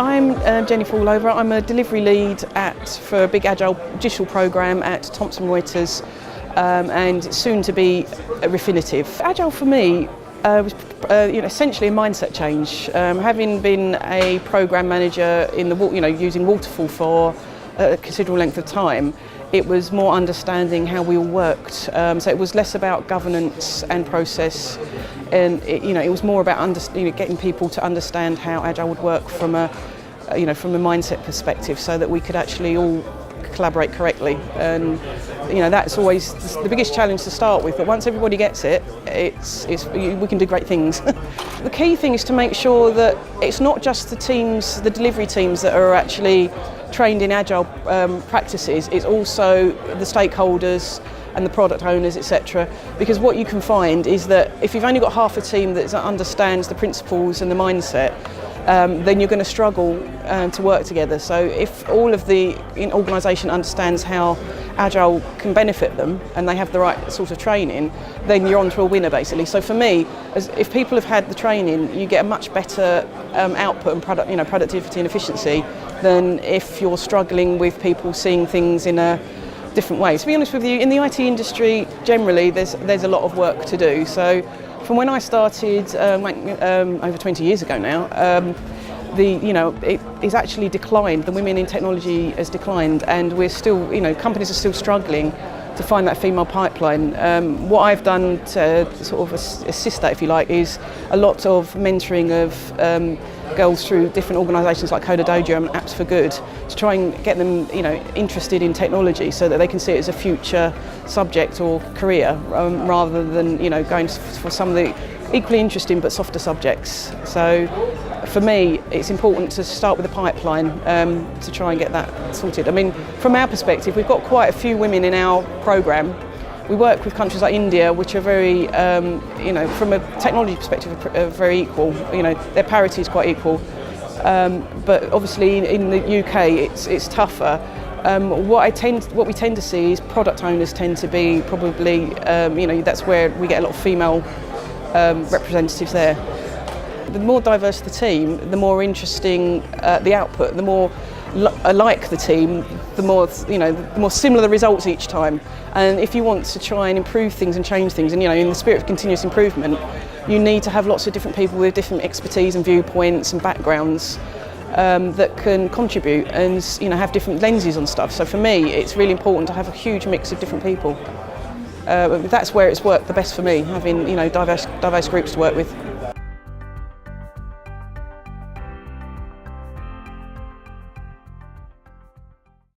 I'm Jenny Fallover. I'm a delivery lead for a big Agile digital program at Thomson Reuters, and soon to be Refinitiv. Agile for me was essentially a mindset change. Having been a program manager in using waterfall for a considerable length of time, it was more understanding how we all worked. So it was less about governance and process, and it was more about getting people to understand how Agile would work from a mindset perspective, so that we could actually all collaborate correctly. And that's always the biggest challenge to start with. But once everybody gets it, we can do great things. The key thing is to make sure that it's not just the delivery teams that are actually trained in Agile practices. It's also the stakeholders and the product owners, etc. Because what you can find is that if you've only got half a team that understands the principles and the mindset, then you're going to struggle to work together. So if all of the organisation understands how Agile can benefit them and they have the right sort of training, then you're on to a winner basically. So for me, if people have had the training, you get a much better output and productivity and efficiency than if you're struggling with people seeing things in a different way. To be honest with you, in the IT industry generally, there's a lot of work to do. So from when I started over 20 years ago now, it is actually declined. The women in technology has declined, and we're still, companies are still struggling to find that female pipeline. What I've done to sort of assist that, if you like, is a lot of mentoring of girls through different organisations like Coder Dojo and Apps for Good, to try and get them, interested in technology, so that they can see it as a future subject or career, rather than going for some of the equally interesting but softer subjects. So for me, it's important to start with the pipeline to try and get that sorted. I mean, from our perspective, we've got quite a few women in our programme. We work with countries like India, which are very, from a technology perspective, are very equal. Their parity is quite equal. But obviously in the UK, it's tougher. What we tend to see is product owners tend to be probably, that's where we get a lot of female representatives there. The more diverse the team, the more interesting the output. The more alike the team, the more similar the results each time. And if you want to try and improve things and change things, and in the spirit of continuous improvement, you need to have lots of different people with different expertise and viewpoints and backgrounds that can contribute and have different lenses on stuff. So for me, it's really important to have a huge mix of different people. That's where it's worked the best for me, having diverse groups to work with.